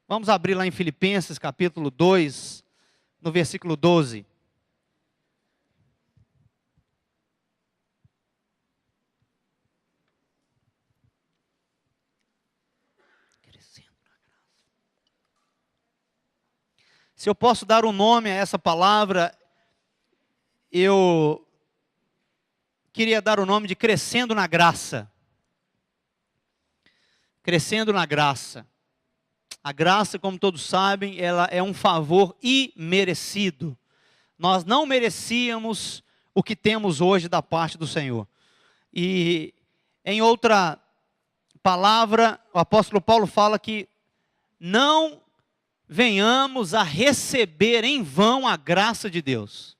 Vamos abrir lá em Filipenses capítulo 2, no versículo 12. Se eu posso dar um nome a essa palavra, eu queria dar o nome de crescendo na graça. Crescendo na graça. A graça, como todos sabem, ela é um favor imerecido. Nós não merecíamos o que temos hoje da parte do Senhor. E em outra palavra, o apóstolo Paulo fala que não venhamos a receber em vão a graça de Deus.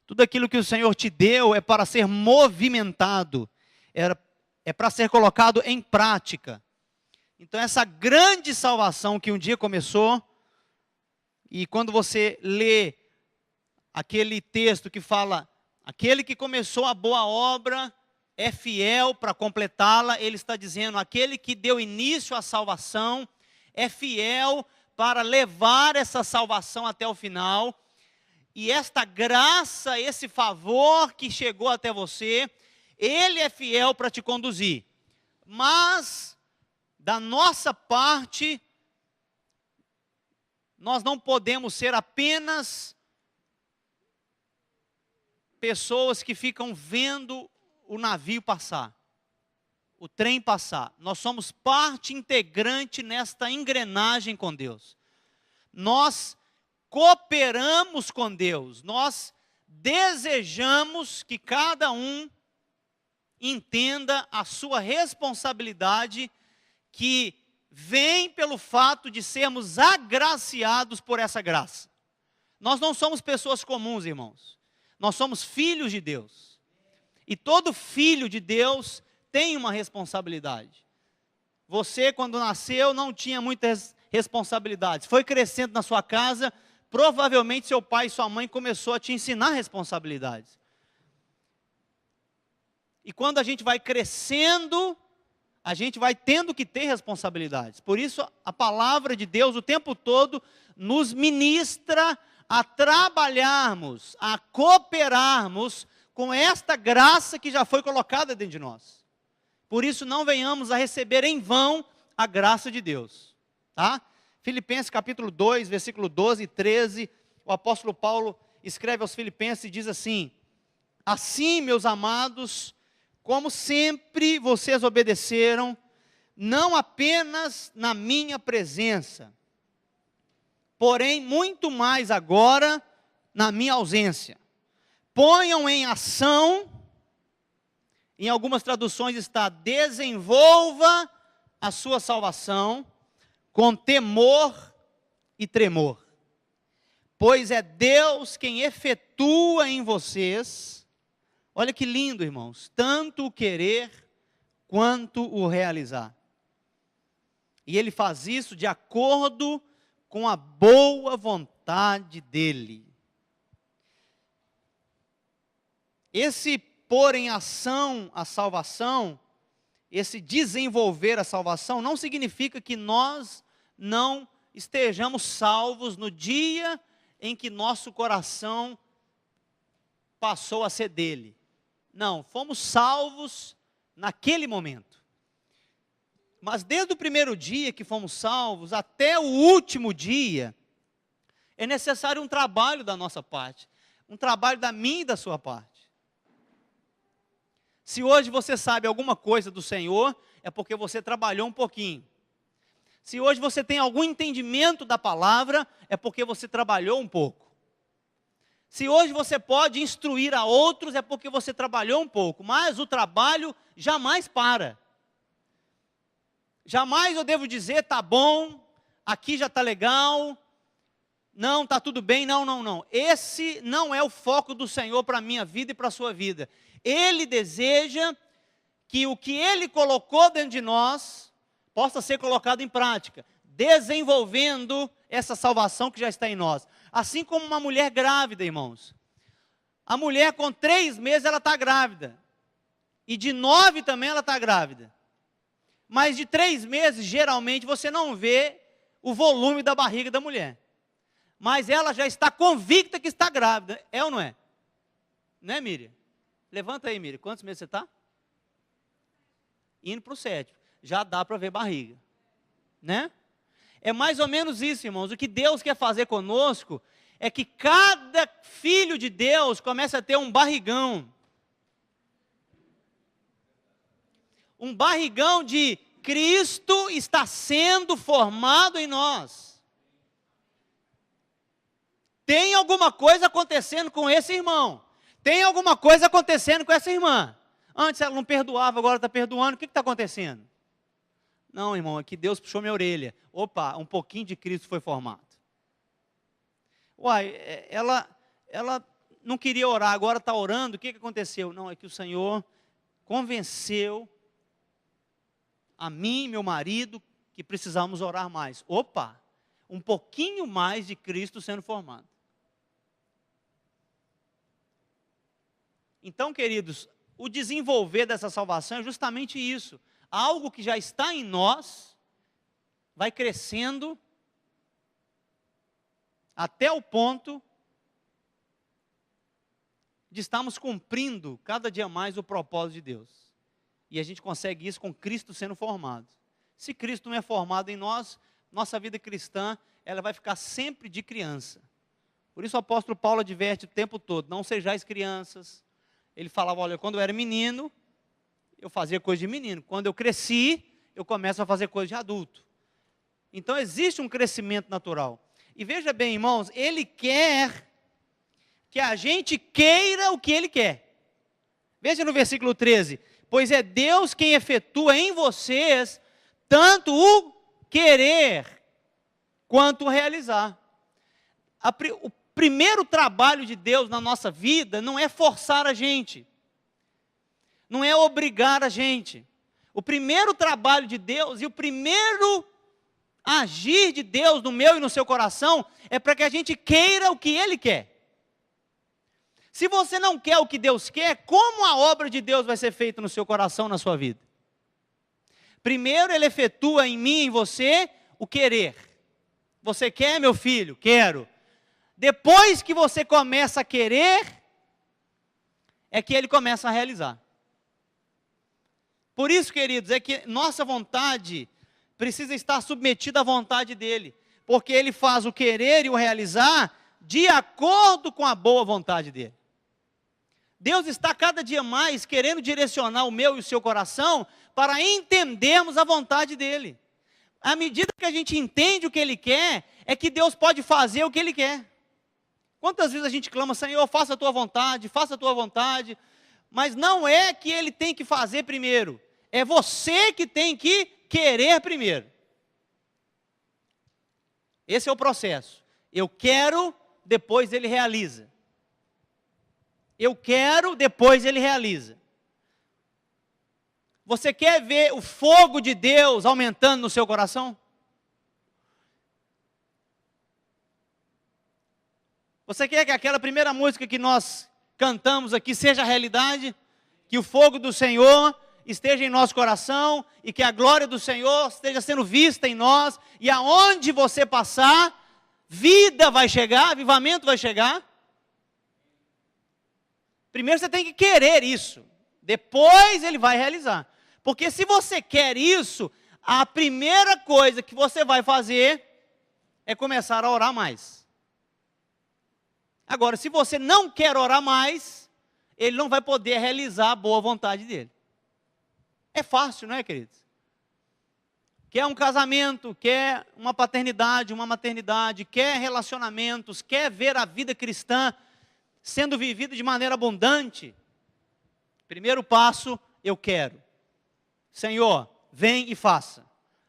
Tudo aquilo que o Senhor te deu é para ser movimentado, é para ser colocado em prática. Então essa grande salvação que um dia começou, e quando você lê aquele texto que fala, aquele que começou a boa obra é fiel para completá-la, ele está dizendo, aquele que deu início à salvação é fiel para levar essa salvação até o final. E esta graça, esse favor que chegou até você, ele é fiel para te conduzir. Mas, da nossa parte, nós não podemos ser apenas pessoas que ficam vendo o navio passar, o trem passar. Nós somos parte integrante nesta engrenagem com Deus. Nós cooperamos com Deus, nós desejamos que cada um entenda a sua responsabilidade que vem pelo fato de sermos agraciados por essa graça. Nós não somos pessoas comuns, irmãos. Nós somos filhos de Deus. E todo filho de Deus tem uma responsabilidade. Você, quando nasceu, não tinha muitas responsabilidades. Foi crescendo na sua casa, provavelmente seu pai e sua mãe começou a te ensinar responsabilidades. E quando a gente vai crescendo, a gente vai tendo que ter responsabilidades. Por isso, a palavra de Deus o tempo todo nos ministra a trabalharmos, a cooperarmos com esta graça que já foi colocada dentro de nós. Por isso, não venhamos a receber em vão a graça de Deus. Tá? Filipenses capítulo 2, versículo 12 e 13, o apóstolo Paulo escreve aos Filipenses e diz assim: assim, meus amados, como sempre vocês obedeceram, não apenas na minha presença, porém muito mais agora na minha ausência. Ponham em ação, em algumas traduções está, desenvolva a sua salvação com temor e tremor. Pois é Deus quem efetua em vocês, olha que lindo, irmãos, tanto o querer quanto o realizar. E Ele faz isso de acordo com a boa vontade dEle. Esse pôr em ação a salvação, esse desenvolver a salvação, não significa que nós não estejamos salvos no dia em que nosso coração passou a ser dele. Não, fomos salvos naquele momento. Mas desde o primeiro dia que fomos salvos até o último dia, é necessário um trabalho da nossa parte, um trabalho da minha e da sua parte. Se hoje você sabe alguma coisa do Senhor, é porque você trabalhou um pouquinho. Se hoje você tem algum entendimento da palavra, é porque você trabalhou um pouco. Se hoje você pode instruir a outros, é porque você trabalhou um pouco. Mas o trabalho jamais para. Jamais eu devo dizer, tá bom, aqui já está legal, não, está tudo bem, não. Esse não é o foco do Senhor para a minha vida e para a sua vida. Ele deseja que o que Ele colocou dentro de nós possa ser colocado em prática, desenvolvendo essa salvação que já está em nós. Assim como uma mulher grávida, irmãos. A mulher com 3 meses ela está grávida. E de 9 também ela está grávida. Mas de 3 meses, geralmente, você não vê o volume da barriga da mulher. Mas ela já está convicta que está grávida. É ou não é? Não é, Miriam? Levanta aí, Miriam. Quantos meses você está? Indo para o 7. Já dá para ver barriga. Né? É mais ou menos isso, irmãos. O que Deus quer fazer conosco é que cada filho de Deus comece a ter um barrigão. Um barrigão de Cristo está sendo formado em nós. Tem alguma coisa acontecendo com esse irmão. Tem alguma coisa acontecendo com essa irmã. Antes ela não perdoava, agora está perdoando. O que está acontecendo? Não, irmão, é que Deus puxou minha orelha. Opa, um pouquinho de Cristo foi formado. Uai, ela não queria orar, agora está orando. O que aconteceu? Não, é que o Senhor convenceu a mim e meu marido que precisamos orar mais. Opa, um pouquinho mais de Cristo sendo formado. Então, queridos, o desenvolver dessa salvação é justamente isso. Algo que já está em nós, vai crescendo, até o ponto de estarmos cumprindo cada dia mais o propósito de Deus. E a gente consegue isso com Cristo sendo formado. Se Cristo não é formado em nós, nossa vida cristã, ela vai ficar sempre de criança. Por isso o apóstolo Paulo adverte o tempo todo, não sejais crianças. Ele falava, olha, quando eu era menino, eu fazia coisa de menino. Quando eu cresci, eu começo a fazer coisa de adulto. Então existe um crescimento natural. E veja bem, irmãos, Ele quer que a gente queira o que Ele quer. Veja no versículo 13. Pois é Deus quem efetua em vocês tanto o querer quanto o realizar. O primeiro trabalho de Deus na nossa vida não é forçar a gente. Não é obrigar a gente. O primeiro trabalho de Deus e o primeiro agir de Deus no meu e no seu coração é para que a gente queira o que Ele quer. Se você não quer o que Deus quer, como a obra de Deus vai ser feita no seu coração, na sua vida? Primeiro Ele efetua em mim e em você o querer. Você quer, meu filho? Quero. Depois que você começa a querer, é que Ele começa a realizar. Por isso, queridos, é que nossa vontade precisa estar submetida à vontade dEle. Porque Ele faz o querer e o realizar de acordo com a boa vontade dEle. Deus está cada dia mais querendo direcionar o meu e o seu coração para entendermos a vontade dEle. À medida que a gente entende o que Ele quer, é que Deus pode fazer o que Ele quer. Quantas vezes a gente clama, Senhor, faça a Tua vontade, faça a Tua vontade. Mas não é que Ele tem que fazer primeiro. É você que tem que querer primeiro. Esse é o processo. Eu quero, depois Ele realiza. Eu quero, depois Ele realiza. Você quer ver o fogo de Deus aumentando no seu coração? Você quer que aquela primeira música que nós cantamos aqui seja realidade? Que o fogo do Senhor esteja em nosso coração e que a glória do Senhor esteja sendo vista em nós, e aonde você passar, vida vai chegar, avivamento vai chegar? Primeiro você tem que querer isso, depois Ele vai realizar. Porque se você quer isso, a primeira coisa que você vai fazer é começar a orar mais. Agora, se você não quer orar mais, Ele não vai poder realizar a boa vontade dEle. É fácil, não é, queridos? Quer um casamento, quer uma paternidade, uma maternidade, quer relacionamentos, quer ver a vida cristã sendo vivida de maneira abundante. Primeiro passo, eu quero. Senhor, vem e faça.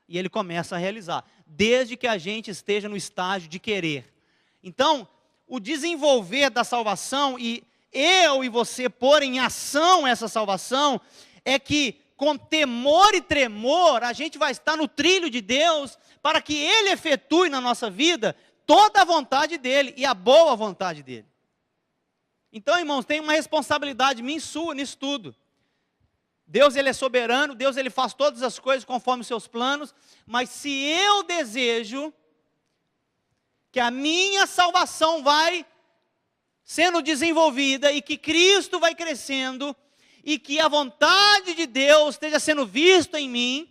E Ele começa a realizar, desde que a gente esteja no estágio de querer. Então, o desenvolver da salvação e eu e você pôr em ação essa salvação, é que com temor e tremor a gente vai estar no trilho de Deus, para que Ele efetue na nossa vida toda a vontade dEle e a boa vontade dEle. Então, irmãos, tem uma responsabilidade minha e sua nisso tudo. Deus, Ele é soberano, Deus, Ele faz todas as coisas conforme os seus planos, mas se eu desejo que a minha salvação vai sendo desenvolvida e que Cristo vai crescendo e que a vontade de Deus esteja sendo vista em mim,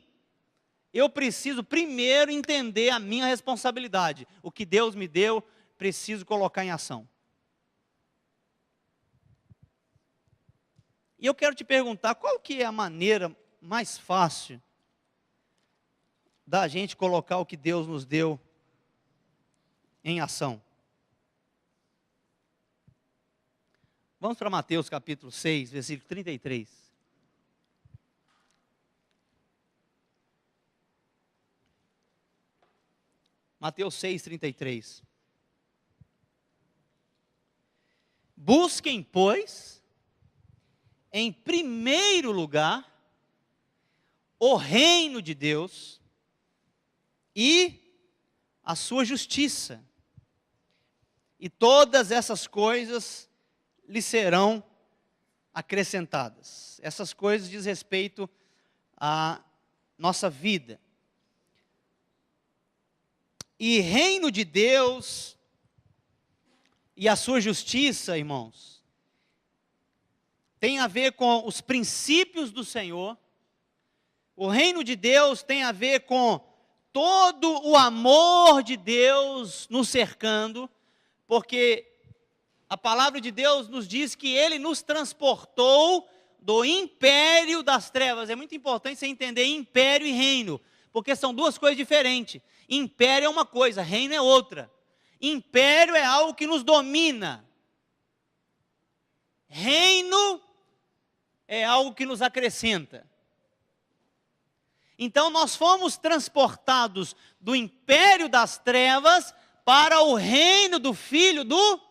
eu preciso primeiro entender a minha responsabilidade. O que Deus me deu, preciso colocar em ação. E eu quero te perguntar, qual que é a maneira mais fácil da gente colocar o que Deus nos deu em ação? Vamos para Mateus capítulo 6, versículo 33. Mateus 6, 33. Busquem, pois, em primeiro lugar, o reino de Deus e a sua justiça, e todas essas coisas lhe serão acrescentadas. Essas coisas diz respeito à nossa vida. E reino de Deus e a sua justiça, irmãos, tem a ver com os princípios do Senhor. O reino de Deus tem a ver com todo o amor de Deus nos cercando, porque a palavra de Deus nos diz que Ele nos transportou do império das trevas. É muito importante você entender império e reino, porque são duas coisas diferentes. Império é uma coisa, reino é outra. Império é algo que nos domina. Reino é algo que nos acrescenta. Então nós fomos transportados do império das trevas para o reino do Filho do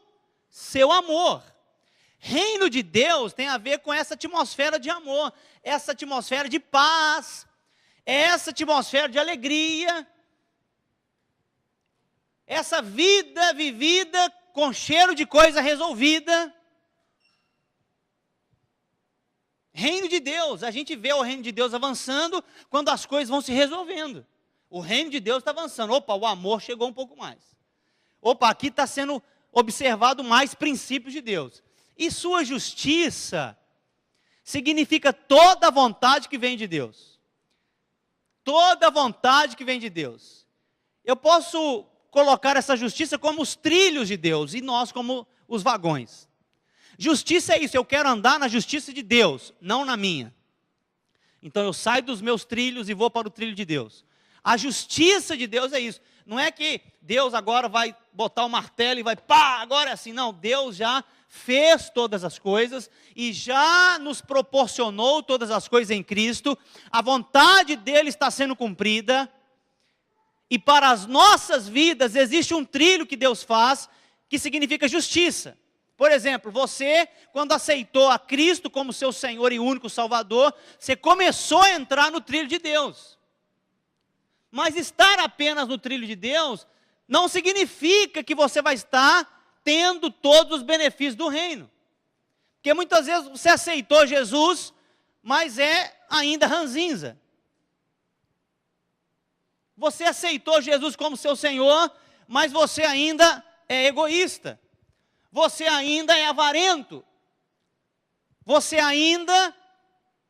seu amor. Reino de Deus tem a ver com essa atmosfera de amor, essa atmosfera de paz, essa atmosfera de alegria, essa vida vivida com cheiro de coisa resolvida. Reino de Deus, a gente vê o reino de Deus avançando quando as coisas vão se resolvendo. O reino de Deus está avançando. Opa, o amor chegou um pouco mais. Opa, aqui está sendo observado mais princípios de Deus. E sua justiça significa toda a vontade que vem de Deus. Toda a vontade que vem de Deus. Eu posso colocar essa justiça como os trilhos de Deus e nós como os vagões. Justiça é isso, eu quero andar na justiça de Deus, não na minha. Então eu saio dos meus trilhos e vou para o trilho de Deus. A justiça de Deus é isso. Não é que Deus agora vai botar o martelo e vai pá, agora é assim. Não, Deus já fez todas as coisas e já nos proporcionou todas as coisas em Cristo. A vontade dele está sendo cumprida. E para as nossas vidas existe um trilho que Deus faz, que significa justiça. Por exemplo, você, quando aceitou a Cristo como seu Senhor e único Salvador, você começou a entrar no trilho de Deus. Mas estar apenas no trilho de Deus não significa que você vai estar tendo todos os benefícios do reino. Porque muitas vezes você aceitou Jesus, mas é ainda ranzinza. Você aceitou Jesus como seu Senhor, mas você ainda é egoísta. Você ainda é avarento. Você ainda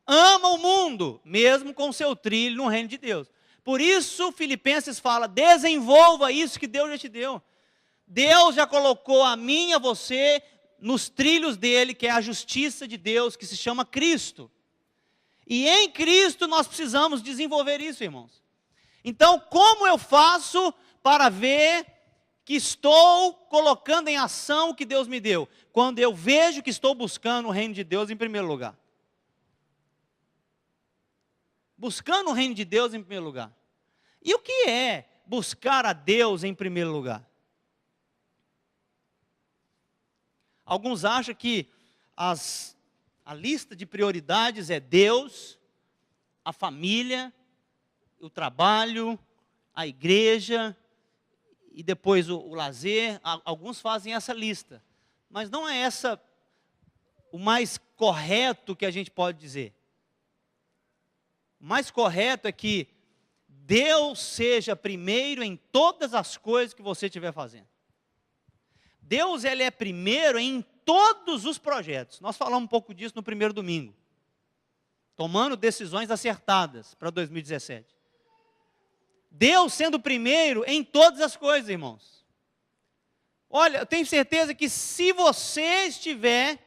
ama o mundo, mesmo com o seu trilho no reino de Deus. Por isso, Filipenses fala, desenvolva isso que Deus já te deu. Deus já colocou a mim e a você nos trilhos dele, que é a justiça de Deus, que se chama Cristo. E em Cristo nós precisamos desenvolver isso, irmãos. Então, como eu faço para ver que estou colocando em ação o que Deus me deu? Quando eu vejo que estou buscando o reino de Deus em primeiro lugar. Buscando o reino de Deus em primeiro lugar. E o que é buscar a Deus em primeiro lugar? Alguns acham que a lista de prioridades é Deus, a família, o trabalho, a igreja, e depois o lazer. Alguns fazem essa lista, mas não é essa o mais correto que a gente pode dizer. O mais correto é que Deus seja primeiro em todas as coisas que você estiver fazendo. Deus, ele é primeiro em todos os projetos. Nós falamos um pouco disso no primeiro domingo. Tomando decisões acertadas para 2017. Deus sendo primeiro em todas as coisas, irmãos. Olha, eu tenho certeza que se você estiver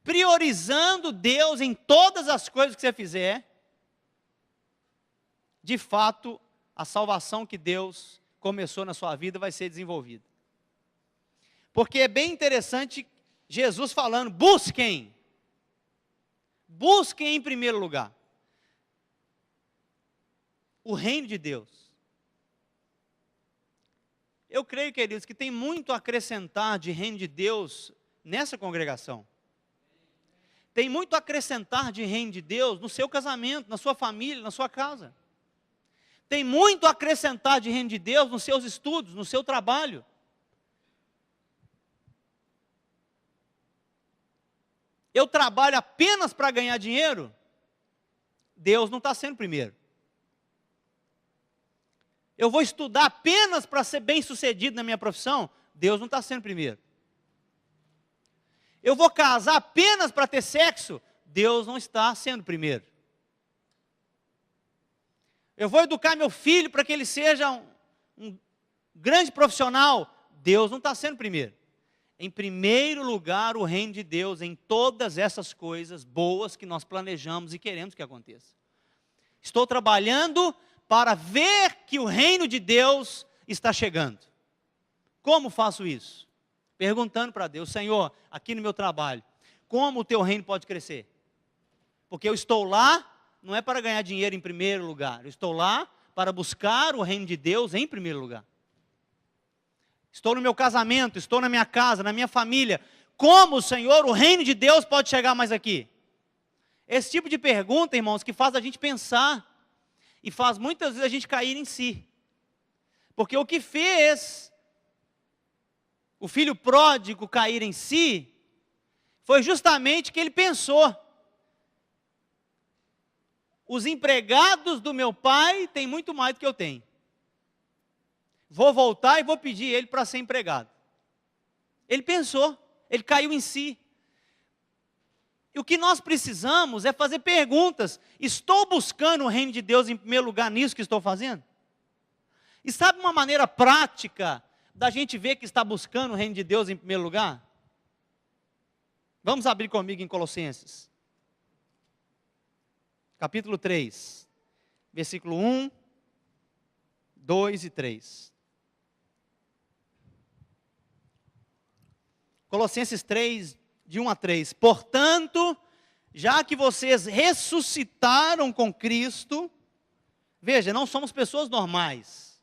priorizando Deus em todas as coisas que você fizer, de fato, a salvação que Deus começou na sua vida vai ser desenvolvida. Porque é bem interessante Jesus falando, busquem em primeiro lugar o reino de Deus. Eu creio, queridos, que tem muito a acrescentar de reino de Deus nessa congregação. Tem muito a acrescentar de reino de Deus no seu casamento, na sua família, na sua casa. Tem muito a acrescentar de reino de Deus nos seus estudos, no seu trabalho. Eu trabalho apenas para ganhar dinheiro? Deus não está sendo primeiro. Eu vou estudar apenas para ser bem sucedido na minha profissão? Deus não está sendo primeiro. Eu vou casar apenas para ter sexo? Deus não está sendo primeiro. Eu vou educar meu filho para que ele seja um grande profissional? Deus não está sendo primeiro. Em primeiro lugar, o reino de Deus em todas essas coisas boas que nós planejamos e queremos que aconteça. Estou trabalhando para ver que o reino de Deus está chegando. Como faço isso? Perguntando para Deus, Senhor, aqui no meu trabalho, como o teu reino pode crescer? Porque eu estou lá, não é para ganhar dinheiro em primeiro lugar, eu estou lá para buscar o reino de Deus em primeiro lugar. Estou no meu casamento, estou na minha casa, na minha família. Como, Senhor, o reino de Deus pode chegar mais aqui? Esse tipo de pergunta, irmãos, que faz a gente pensar e faz muitas vezes a gente cair em si. Porque o que fez o filho pródigo cair em si foi justamente que ele pensou: os empregados do meu pai têm muito mais do que eu tenho. Vou voltar e vou pedir ele para ser empregado. Ele pensou, ele caiu em si. E o que nós precisamos é fazer perguntas. Estou buscando o reino de Deus em primeiro lugar nisso que estou fazendo? E sabe uma maneira prática da gente ver que está buscando o reino de Deus em primeiro lugar? Vamos abrir comigo em Colossenses. Capítulo 3, versículo 1, 2 e 3. Colossenses 3, de 1 a 3. Portanto, já que vocês ressuscitaram com Cristo, veja, não somos pessoas normais.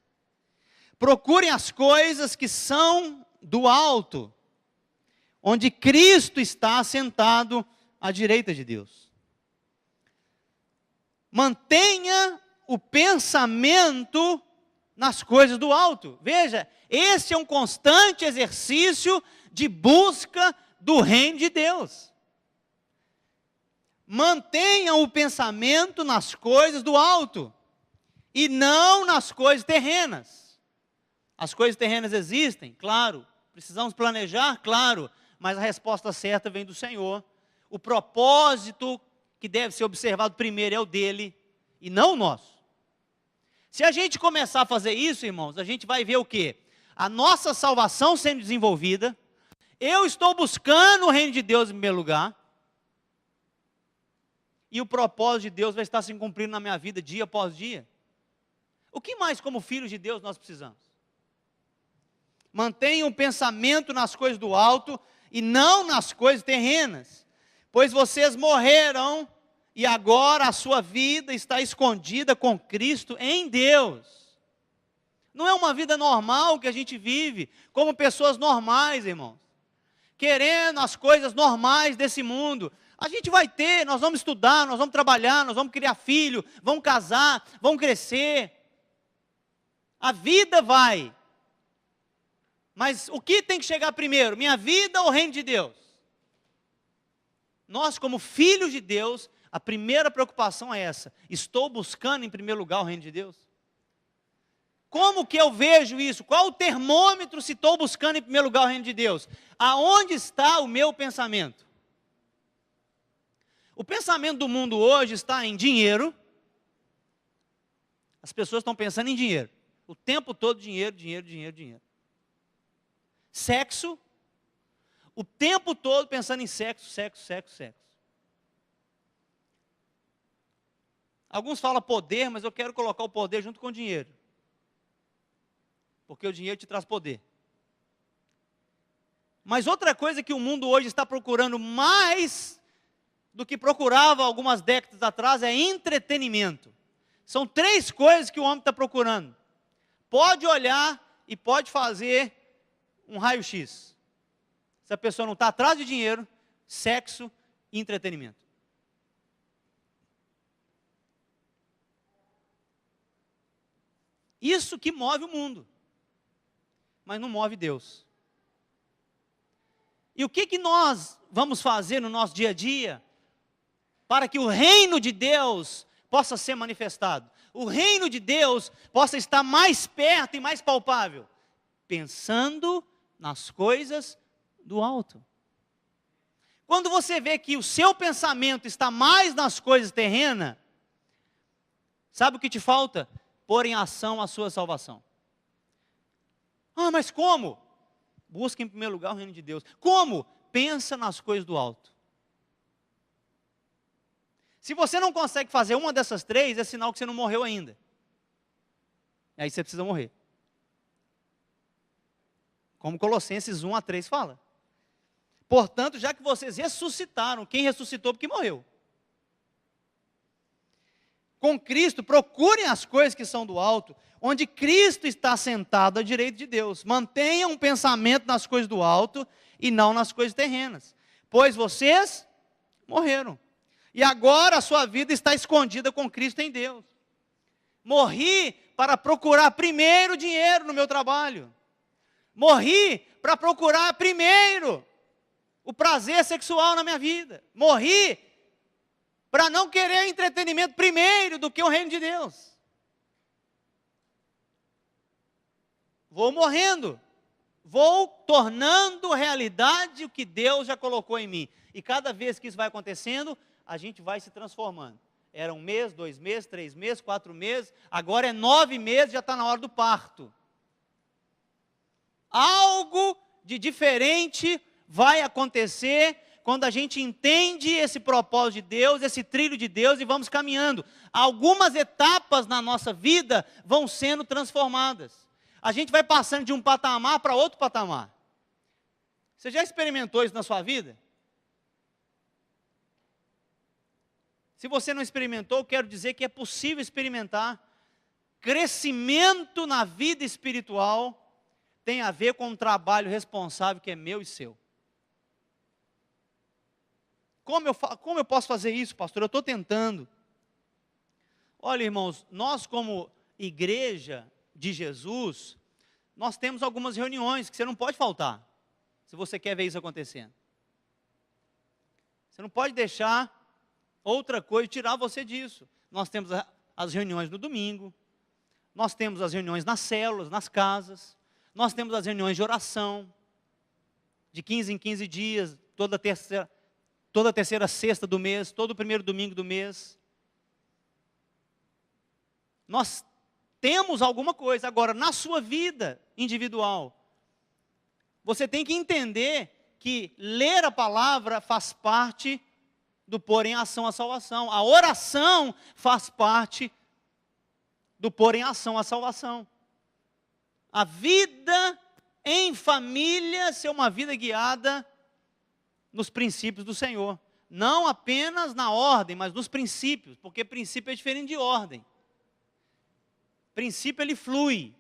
Procurem as coisas que são do alto, onde Cristo está assentado à direita de Deus. Mantenha o pensamento nas coisas do alto. Veja, esse é um constante exercício de busca do reino de Deus. Mantenha o pensamento nas coisas do alto e não nas coisas terrenas. As coisas terrenas existem, claro. Precisamos planejar, claro. Mas a resposta certa vem do Senhor. O propósito que deve ser observado primeiro é o dele e não o nosso. Se a gente começar a fazer isso, irmãos, a gente vai ver o quê? A nossa salvação sendo desenvolvida. Eu estou buscando o reino de Deus em primeiro lugar. E o propósito de Deus vai estar se cumprindo na minha vida dia após dia. O que mais como filhos de Deus nós precisamos? Mantenham o pensamento nas coisas do alto e não nas coisas terrenas. Pois vocês morreram e agora a sua vida está escondida com Cristo em Deus. Não é uma vida normal que a gente vive, como pessoas normais, irmãos. Querendo as coisas normais desse mundo. A gente vai ter, nós vamos estudar, nós vamos trabalhar, nós vamos criar filho, vamos casar, vamos crescer. A vida vai. Mas o que tem que chegar primeiro? Minha vida ou o reino de Deus? Nós, como filhos de Deus, a primeira preocupação é essa. Estou buscando em primeiro lugar o reino de Deus? Como que eu vejo isso? Qual o termômetro se estou buscando em primeiro lugar o reino de Deus? Aonde está o meu pensamento? O pensamento do mundo hoje está em dinheiro. As pessoas estão pensando em dinheiro. O tempo todo dinheiro, dinheiro, dinheiro, dinheiro. Sexo. O tempo todo pensando em sexo, sexo, sexo, sexo. Alguns falam poder, mas eu quero colocar o poder junto com o dinheiro. Porque o dinheiro te traz poder. Mas outra coisa que o mundo hoje está procurando mais do que procurava algumas décadas atrás é entretenimento. São 3 coisas que o homem está procurando. Pode olhar e pode fazer um raio-x. Se a pessoa não está atrás de dinheiro, sexo e entretenimento. Isso que move o mundo, mas não move Deus. E o que nós vamos fazer no nosso dia a dia para que o reino de Deus possa ser manifestado? O reino de Deus possa estar mais perto e mais palpável, pensando nas coisas do alto. Quando você vê que o seu pensamento está mais nas coisas terrenas, sabe o que te falta? Pôr em ação a sua salvação. Ah, mas como? Busca em primeiro lugar o reino de Deus. Como? Pensa nas coisas do alto. Se você não consegue fazer uma dessas 3, é sinal que você não morreu ainda. Aí você precisa morrer. Como Colossenses 1-3 fala. Portanto, já que vocês ressuscitaram, quem ressuscitou porque morreu. Com Cristo, procurem as coisas que são do alto, onde Cristo está sentado à direita de Deus. Mantenham um pensamento nas coisas do alto e não nas coisas terrenas. Pois vocês morreram. E agora a sua vida está escondida com Cristo em Deus. Morri para procurar primeiro dinheiro no meu trabalho. Morri para procurar primeiro o prazer sexual na minha vida. Morri para não querer entretenimento primeiro do que o reino de Deus. Vou morrendo, vou tornando realidade o que Deus já colocou em mim. E cada vez que isso vai acontecendo, a gente vai se transformando. Era 1 mês, 2 meses, 3 meses, 4 meses, agora é 9 meses, já está na hora do parto. Algo de diferente vai acontecer quando a gente entende esse propósito de Deus, esse trilho de Deus e vamos caminhando. Algumas etapas na nossa vida vão sendo transformadas. A gente vai passando de um patamar para outro patamar. Você já experimentou isso na sua vida? Se você não experimentou, eu quero dizer que é possível experimentar. Crescimento na vida espiritual tem a ver com um trabalho responsável que é meu e seu. Como eu posso fazer isso, pastor? Eu estou tentando. Olha, irmãos, nós como igreja de Jesus, nós temos algumas reuniões que você não pode faltar, se você quer ver isso acontecendo. Você não pode deixar outra coisa tirar você disso. Nós temos as reuniões no domingo, nós temos as reuniões nas células, nas casas, nós temos as reuniões de oração, de 15 em 15 dias, toda terceira sexta do mês, todo primeiro domingo do mês. Nós temos alguma coisa. Agora, na sua vida individual, você tem que entender que ler a palavra faz parte do pôr em ação a salvação. A oração faz parte do pôr em ação a salvação. A vida em família ser uma vida guiada nos princípios do Senhor. Não apenas na ordem, mas nos princípios, porque princípio é diferente de ordem. Princípio ele flui.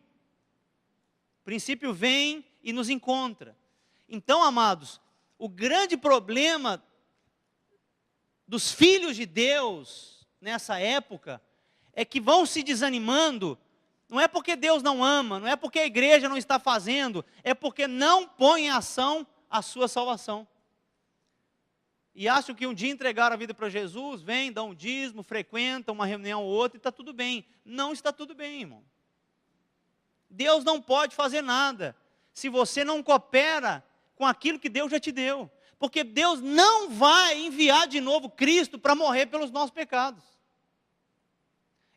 Princípio vem e nos encontra. Então, amados, o grande problema dos filhos de Deus nessa época é que vão se desanimando. Não é porque Deus não ama, não é porque a igreja não está fazendo, é porque não põe em ação a sua salvação. E acham que um dia entregaram a vida para Jesus, vêm, dão um dízimo, frequentam uma reunião ou outra e está tudo bem. Não está tudo bem, irmão. Deus não pode fazer nada se você não coopera com aquilo que Deus já te deu. Porque Deus não vai enviar de novo Cristo para morrer pelos nossos pecados.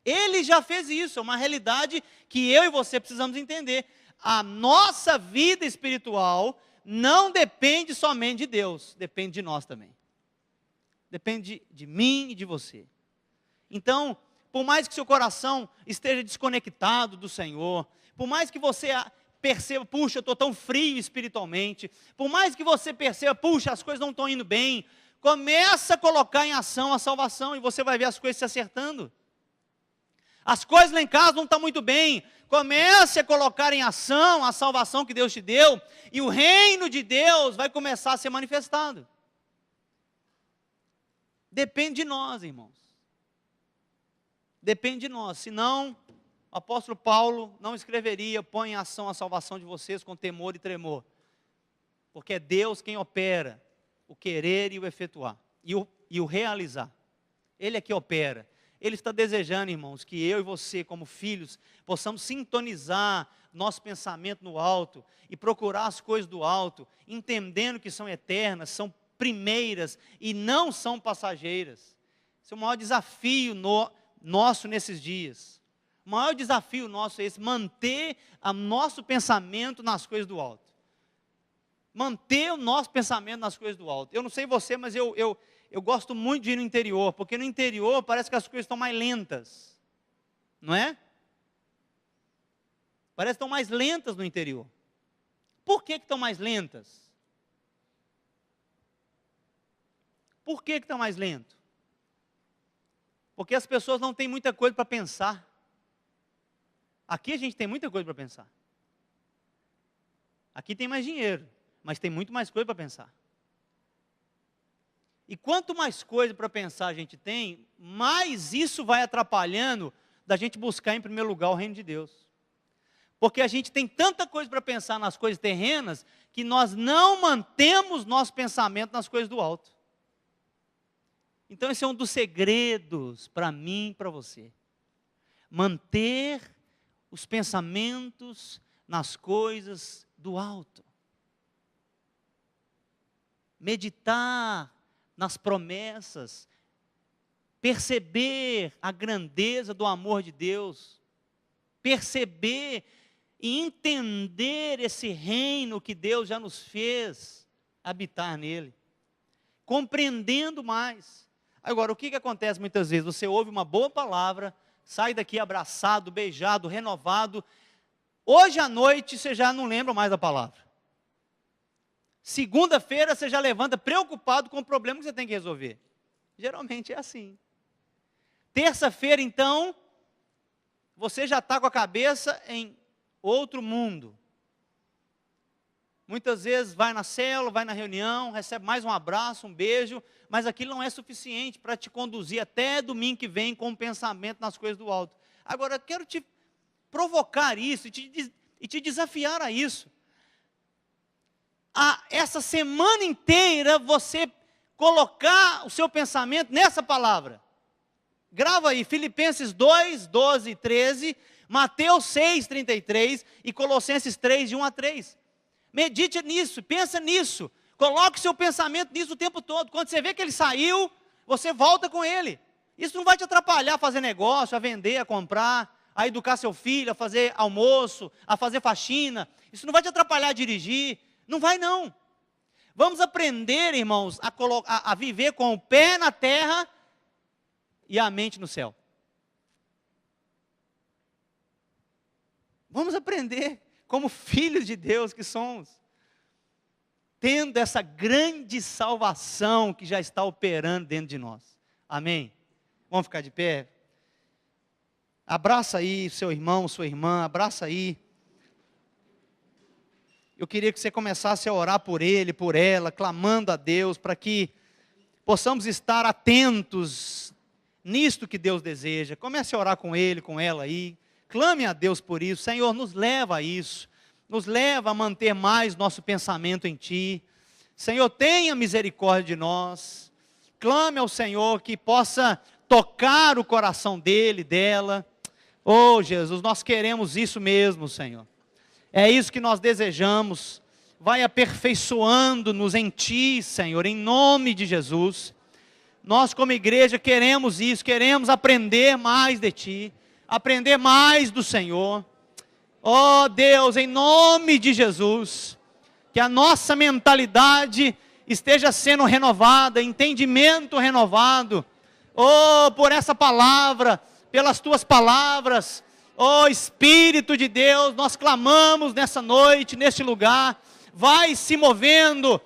Ele já fez isso, é uma realidade que eu e você precisamos entender. A nossa vida espiritual não depende somente de Deus, depende de nós também. Depende de mim e de você. Então, por mais que seu coração esteja desconectado do Senhor, por mais que você perceba, puxa, eu estou tão frio espiritualmente, por mais que você perceba, puxa, as coisas não estão indo bem, começa a colocar em ação a salvação e você vai ver as coisas se acertando. As coisas lá em casa não estão muito bem, comece a colocar em ação a salvação que Deus te deu e o reino de Deus vai começar a ser manifestado. Depende de nós, irmãos. Depende de nós, senão o apóstolo Paulo não escreveria, põe em ação a salvação de vocês com temor e tremor, porque é Deus quem opera o querer e o efetuar, e o realizar, Ele é que opera. Ele está desejando, irmãos, que eu e você, como filhos, possamos sintonizar nosso pensamento no alto, e procurar as coisas do alto, entendendo que são eternas, são primeiras, e não são passageiras. Esse é o maior desafio nosso nesses dias. O maior desafio nosso é esse, manter o nosso pensamento nas coisas do alto. Manter o nosso pensamento nas coisas do alto. Eu não sei você, mas eu gosto muito de ir no interior, porque no interior parece que as coisas estão mais lentas. Não é? Parece que estão mais lentas no interior. Por que estão mais lentas? Por que estão mais lentas? Porque as pessoas não têm muita coisa para pensar. Aqui a gente tem muita coisa para pensar. Aqui tem mais dinheiro, mas tem muito mais coisa para pensar. E quanto mais coisa para pensar a gente tem, mais isso vai atrapalhando da gente buscar em primeiro lugar o reino de Deus. Porque a gente tem tanta coisa para pensar nas coisas terrenas, que nós não mantemos nosso pensamento nas coisas do alto. Então esse é um dos segredos para mim e para você. Manter os pensamentos nas coisas do alto. Meditar nas promessas. Perceber a grandeza do amor de Deus. Perceber e entender esse reino que Deus já nos fez habitar nele. Compreendendo mais. Agora, o que acontece muitas vezes? Você ouve uma boa palavra, sai daqui abraçado, beijado, renovado. Hoje à noite você já não lembra mais da palavra. Segunda-feira você já levanta preocupado com o problema que você tem que resolver. Geralmente é assim. Terça-feira, então, você já está com a cabeça em outro mundo. Muitas vezes vai na célula, vai na reunião, recebe mais um abraço, um beijo, mas aquilo não é suficiente para te conduzir até domingo que vem com um pensamento nas coisas do alto. Agora, eu quero te provocar isso e te desafiar a isso. Essa semana inteira você colocar o seu pensamento nessa palavra. Grava aí, Filipenses 2, 12 e 13, Mateus 6, 33 e Colossenses 3, de 1 a 3. Medite nisso, pensa nisso, coloque seu pensamento nisso o tempo todo. Quando você vê que ele saiu, você volta com ele. Isso não vai te atrapalhar a fazer negócio, a vender, a comprar, a educar seu filho, a fazer almoço, a fazer faxina. Isso não vai te atrapalhar a dirigir, não vai não. Vamos aprender, irmãos, a viver com o pé na terra e a mente no céu. Vamos aprender como filhos de Deus que somos, tendo essa grande salvação que já está operando dentro de nós. Amém? Vamos ficar de pé? Abraça aí seu irmão, sua irmã, abraça aí. Eu queria que você começasse a orar por ele, por ela, clamando a Deus, para que possamos estar atentos nisto que Deus deseja. Comece a orar com ele, com ela aí. Clame a Deus por isso. Senhor, nos leva a isso. Nos leva a manter mais nosso pensamento em Ti. Senhor, tenha misericórdia de nós. Clame ao Senhor que possa tocar o coração dele, dela. Oh Jesus, nós queremos isso mesmo, Senhor. É isso que nós desejamos. Vai aperfeiçoando-nos em Ti, Senhor, em nome de Jesus. Nós como igreja queremos isso, queremos aprender mais de Ti, aprender mais do Senhor. Oh Deus, em nome de Jesus, que a nossa mentalidade esteja sendo renovada, entendimento renovado. Oh, por essa palavra, pelas Tuas palavras. Oh Espírito de Deus, nós clamamos nessa noite, neste lugar. Vai se movendo,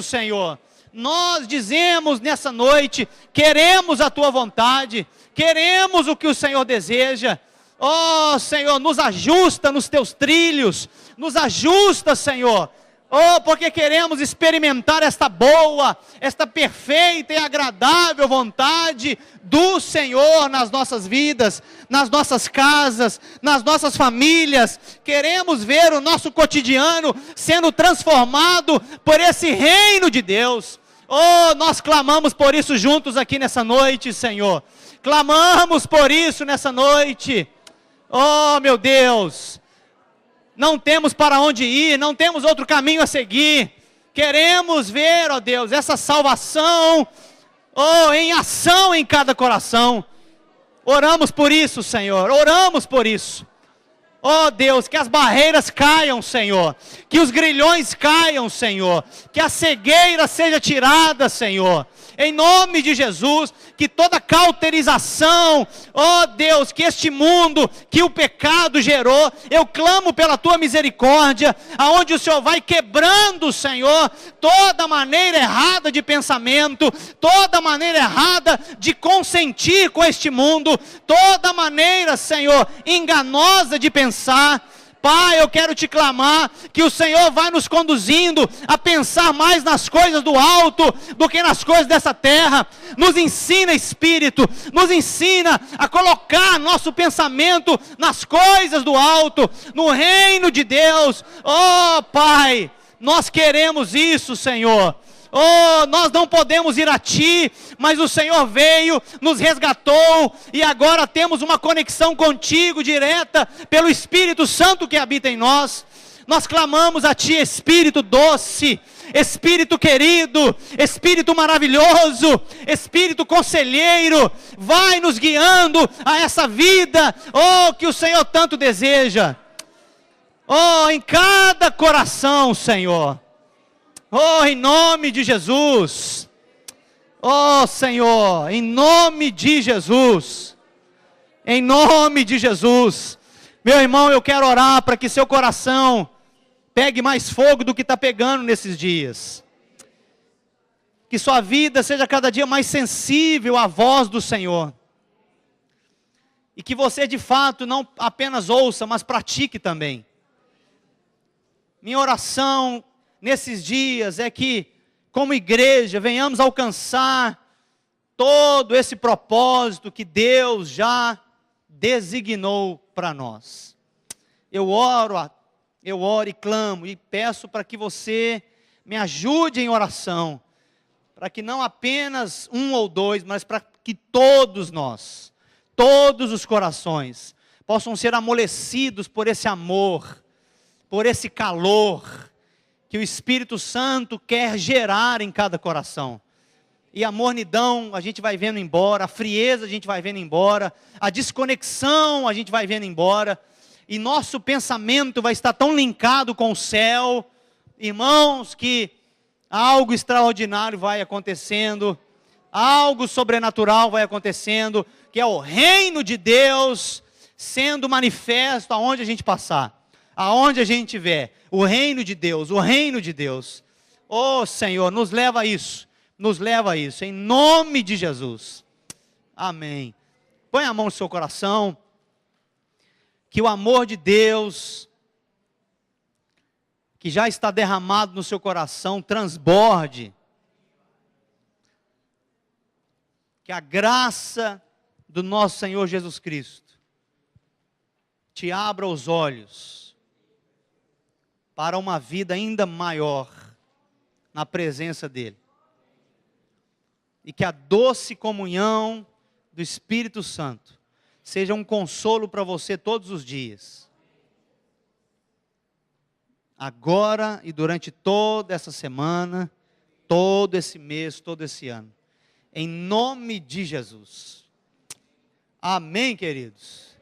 Senhor. Nós dizemos nessa noite, queremos a Tua vontade, queremos o que o Senhor deseja. Oh Senhor, nos ajusta nos Teus trilhos, nos ajusta, Senhor. Oh, porque queremos experimentar esta boa, esta perfeita e agradável vontade do Senhor nas nossas vidas, nas nossas casas, nas nossas famílias. Queremos ver o nosso cotidiano sendo transformado por esse reino de Deus. Oh, nós clamamos por isso juntos aqui nessa noite, Senhor. Clamamos por isso nessa noite. Oh, meu Deus. Não temos para onde ir, não temos outro caminho a seguir. Queremos ver, ó Deus, essa salvação, em ação em cada coração. Oramos por isso, Senhor, oramos por isso. Ó Deus, que as barreiras caiam, Senhor, que os grilhões caiam, Senhor, que a cegueira seja tirada, Senhor. Em nome de Jesus, que toda cauterização, ó Deus, que este mundo, que o pecado gerou, eu clamo pela Tua misericórdia, aonde o Senhor vai quebrando, Senhor, toda maneira errada de pensamento, toda maneira errada de consentir com este mundo, toda maneira, Senhor, enganosa de pensar. Pai, eu quero Te clamar que o Senhor vai nos conduzindo a pensar mais nas coisas do alto do que nas coisas dessa terra. Nos ensina, Espírito, nos ensina a colocar nosso pensamento nas coisas do alto, no reino de Deus. Oh Pai, nós queremos isso, Senhor. Oh, nós não podemos ir a Ti, mas o Senhor veio, nos resgatou, e agora temos uma conexão contigo direta, pelo Espírito Santo que habita em nós. Nós clamamos a Ti, Espírito doce, Espírito querido, Espírito maravilhoso, Espírito conselheiro, vai nos guiando a essa vida, que o Senhor tanto deseja. Em cada coração, Senhor. Em nome de Jesus. Senhor, em nome de Jesus. Em nome de Jesus. Meu irmão, eu quero orar para que seu coração pegue mais fogo do que está pegando nesses dias. Que sua vida seja cada dia mais sensível à voz do Senhor. E que você de fato não apenas ouça, mas pratique também. Minha oração nesses dias é que, como igreja, venhamos alcançar todo esse propósito que Deus já designou para nós. Eu oro e clamo e peço para que você me ajude em oração, para que não apenas um ou dois, mas para que todos nós, todos os corações, possam ser amolecidos por esse amor, por esse calor, que o Espírito Santo quer gerar em cada coração. E a mornidão a gente vai vendo embora, a frieza a gente vai vendo embora, a desconexão a gente vai vendo embora, e nosso pensamento vai estar tão linkado com o céu, irmãos, que algo extraordinário vai acontecendo, algo sobrenatural vai acontecendo, que é o reino de Deus sendo manifesto aonde a gente passar. Aonde a gente estiver, o reino de Deus, o reino de Deus. Senhor, nos leva a isso, em nome de Jesus. Amém. Põe a mão no seu coração, que o amor de Deus, que já está derramado no seu coração, transborde. Que a graça do nosso Senhor Jesus Cristo te abra os olhos para uma vida ainda maior na presença dEle. E que a doce comunhão do Espírito Santo seja um consolo para você todos os dias. Agora e durante toda essa semana, todo esse mês, todo esse ano. Em nome de Jesus. Amém, queridos?